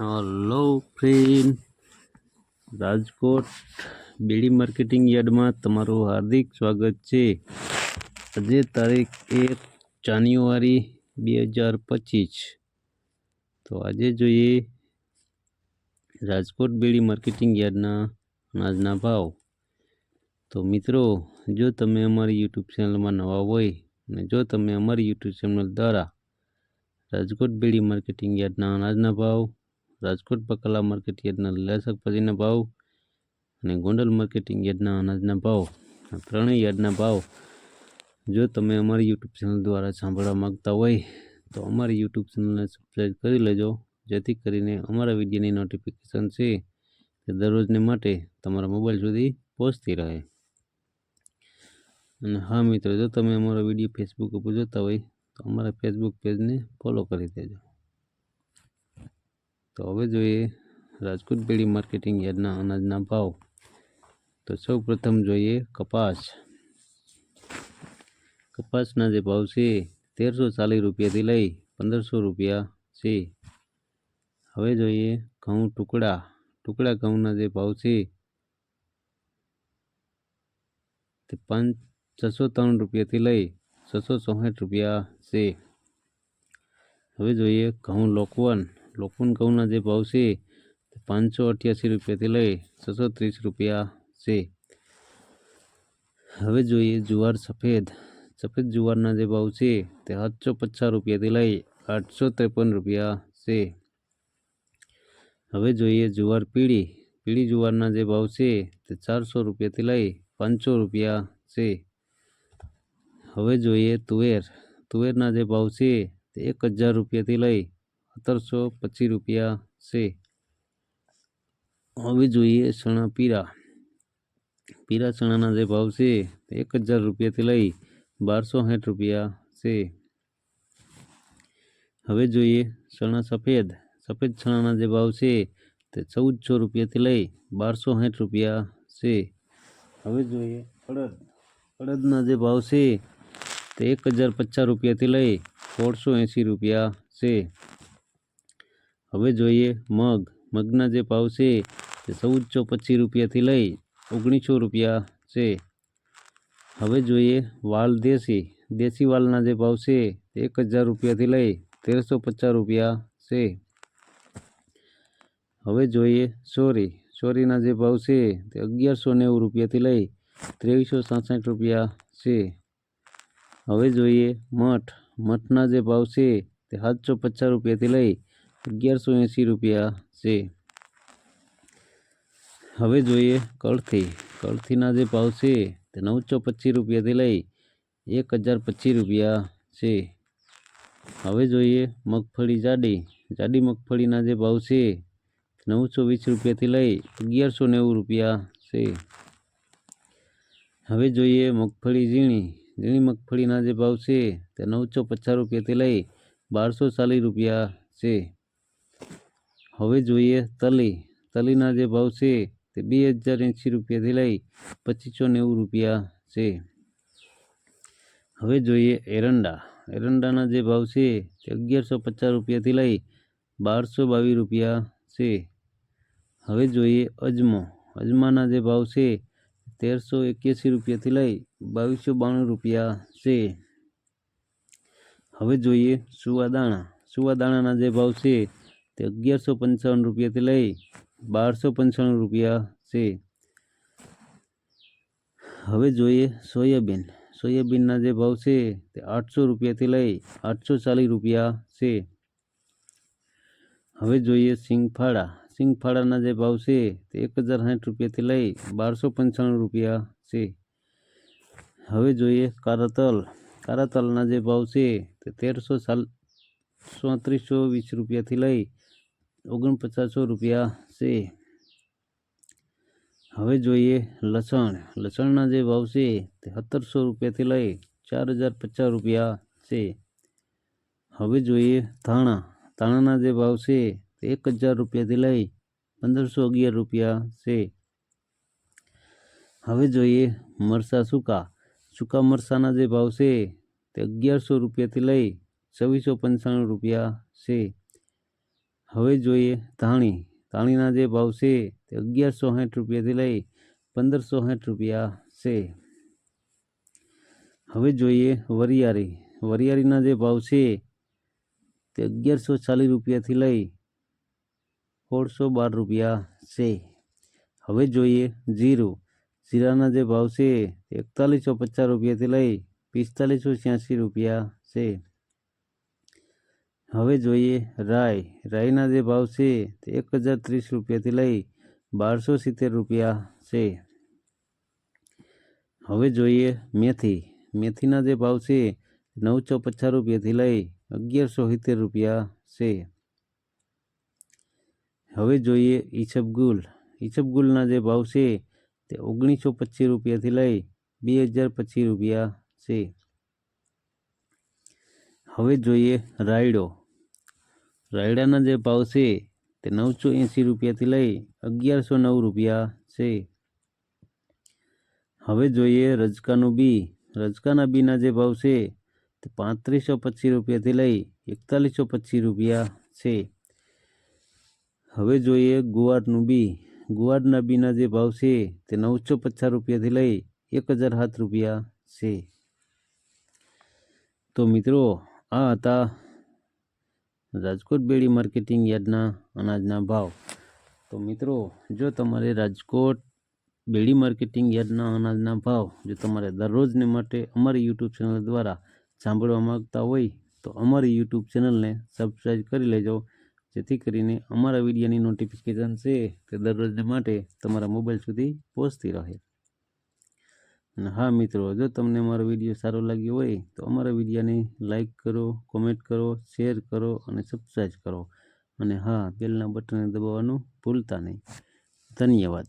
Hello friend, Rajkot બીડી marketing યાર્ડમાં તમારું હાર્દિક સ્વાગત છે। આજે તારીખ 1 જાન્યુઆરી 2025। તો આજે જોઈએ રાજકોટ બીડી માર્કેટિંગ યાર્ડના અનાજના ભાવ। તો મિત્રો, જો તમે અમારી યુટ્યુબ ચેનલમાં નવા હોય અને જો તમે અમારી યુટ્યુબ ચેનલ દ્વારા રાજકોટ બીડી માર્કેટિંગ યાર્ડના અનાજના ભાવ, રાજકોટ બકાલા માર્કેટ યાર્ડના લીલા શાકભાજીના ભાવ અને ગોંડલ માર્કેટિંગ યાર્ડના અનાજના ભાવ, આ ત્રણેય યાર્ડના ભાવ જો તમે અમારી યુટ્યુબ ચેનલ દ્વારા સાંભળવા માગતા હોય તો અમારી યુટ્યુબ ચેનલને સબસ્ક્રાઈબ કરી લેજો, જેથી કરીને અમારા વિડીયોની નોટિફિકેશન છે તે દરરોજને માટે તમારા મોબાઈલ સુધી પહોંચતી રહે। અને હા મિત્રો, જો તમે અમારો વિડીયો ફેસબુક ઉપર જોતા હોય તો અમારા ફેસબુક પેજને ફોલો કરી દેજો। તો હવે જોઈએ રાજકોટ બીડી માર્કેટિંગ યાર્ડના અનાજના ભાવ। તો સૌ પ્રથમ જોઈએ કપાસના જે ભાવ છે 1340 રૂપિયાથી લઈ 1500 રૂપિયા છે। હવે જોઈએ ઘઉં ટુકડા ઘઉંના જે ભાવ છે તે 603 રૂપિયાથી લઈ 664 રૂપિયા છે। હવે જોઈએ ઘઉં લોકવન ઘઉંના જે ભાવ છે તે 588 રૂપિયાથી લઈ 630 રૂપિયા છે। હવે જોઈએ જુવાર સફેદ જુવારના જે ભાવ છે તે 750 રૂપિયાથી લઈ 853 રૂપિયા છે। હવે જોઈએ જુવાર પીળી જુવારના જે ભાવ છે તે 400 રૂપિયાથી લઈ 500 રૂપિયા છે। હવે જોઈએ તુવેરના જે ભાવ છે તે 1000 રૂપિયાથી લઈ 1725 રૂપિયા છે। હવે જોઈએ ચણા પીળા ચણાના જે ભાવ છે તે 1000 રૂપિયાથી લઈ 1260 રૂપિયા છે। હવે જોઈએ ચણા સફેદ ચણાના જે ભાવ છે તે 1400 રૂપિયાથી લઈ 1260 રૂપિયા છે। હવે જોઈએ અડદના જે ભાવ છે તે 1050 રૂપિયાથી લઈ 1680 રૂપિયા છે। હવે જોઈએ મગના જે ભાવ છે તે 1425 રૂપિયાથી લઈ 1900 રૂપિયા છે। હવે જોઈએ વાલ દેશી વાલના જે ભાવ છે તે 1000 રૂપિયાથી લઈ 1350 રૂપિયા છે। હવે જોઈએ ચોરીના જે ભાવ છે તે 1190 રૂપિયાથી લઈ 2367 રૂપિયા છે। હવે જોઈએ મઠના જે ભાવ છે તે 750 રૂપિયાથી લઈ 1180 રૂપિયા છે। હવે જોઈએ કળથીના જે ભાવ છે તે 925 રૂપિયાથી લઈ 1025 રૂપિયા છે। હવે જોઈએ મગફળી જાડી મગફળીના જે ભાવ છે 920 રૂપિયાથી લઈ 1190 રૂપિયા છે। હવે જોઈએ મગફળી ઝીણી મગફળીના જે ભાવ છે તે 950 રૂપિયાથી લઈ 1240 રૂપિયા છે। હવે જોઈએ તલીના જે ભાવ છે તે 2080 રૂપિયાથી લઈ 2590 રૂપિયા છે। હવે જોઈએ એરંડાના જે ભાવ છે તે 1150 રૂપિયાથી લઈ 1222 રૂપિયા છે। હવે જોઈએ અજમાના જે ભાવ છે 1381 રૂપિયાથી લઈ 2292 રૂપિયા છે। હવે જોઈએ સુવાદાણાના જે ભાવ છે તે 1155 રૂપિયાથી લઈ 1295 રૂપિયા છે। હવે જોઈએ સોયાબીનના જે ભાવ છે તે 800 રૂપિયાથી લઈ 840 રૂપિયા છે। હવે જોઈએ સિંગફાળાના જે ભાવ છે તે 1060 રૂપિયાથી લઈ 1295 રૂપિયા છે। હવે જોઈએ કાળા તલના જે ભાવ છે તે 3320 રૂપિયાથી લઈ 4900 રૂપિયા છે। હવે જોઈએ લસણના જે ભાવ છે તે 1700 રૂપિયાથી લઈ 4050 રૂપિયા છે। હવે જોઈએ ધાણાના જે ભાવ છે તે 1000 રૂપિયાથી લઈ 1511 રૂપિયા છે। હવે જોઈએ મરચાં સૂકા મરચાંના જે ભાવ છે તે 1100 રૂપિયાથી લઈ 2695 રૂપિયા છે। હવે જોઈએ ધાણી. ધાણીના જે ભાવ છે તે 1160 રૂપિયાથી લઈ 1560 રૂપિયા છે. હવે જોઈએ વરિયાળી. વરિયાળીના જે ભાવ છે તે 1140 રૂપિયાથી લઈ 1612 રૂપિયા છે. હવે જોઈએ જીરું. જીરાના જે ભાવ છે તે 4150 રૂપિયાથી લઈ 4586 રૂપિયા છે. હવે જોઈએ રાઈ. રાઈના જે ભાવ છે તે 1030 રૂપિયાથી લઈ 1270 રૂપિયા છે. હવે જોઈએ મેથી. મેથીના જે ભાવ છે 950 રૂપિયાથી લઈ 1170 રૂપિયા છે. હવે જોઈએ ઈસબગુલ. ઈસબગુલના જે ભાવ છે તે 1925 રૂપિયાથી લઈ 2025 રૂપિયા છે. હવે જોઈએ રાયડો. રાયડાના જે ભાવ છે તે 980 રૂપિયાથી લઈ 1109 રૂપિયા છે. હવે જોઈએ રજકાનું બી. રજકાના બીના જે ભાવ છે તે 3525 રૂપિયાથી લઈ 4125 રૂપિયા છે. હવે જોઈએ ગુવારનું બી. ગુવારના બીના જે ભાવ છે તે 950 રૂપિયાથી લઈ 1007 રૂપિયા છે. તો મિત્રો આ હતા રાજકોટ બેડી માર્કેટિંગ યાર્ડના અનાજના ભાવ. તો મિત્રો જો તમારે રાજકોટ બેડી માર્કેટિંગ યાર્ડના અનાજના ભાવ જો તમારે દરરોજને માટે અમારી યુટ્યુબ ચેનલ દ્વારા સાંભળવા માગતા હોય તો અમારી યુટ્યુબ ચેનલને સબસ્ક્રાઈબ કરી લેજો, જેથી કરીને અમારા વિડીયોની નોટિફિકેશન છે તે દરરોજને માટે તમારા મોબાઈલ સુધી પહોંચતી રહે. અને હા મિત્રો, જો તમને અમારો વિડીયો સારો લાગ્યો હોય તો અમારા વિડીયોને લાઈક કરો, કોમેન્ટ કરો, શેર કરો અને સબસ્ક્રાઈબ કરો. અને હા, બેલના બટનને દબાવવાનું ભૂલતા નહીં. ધન્યવાદ.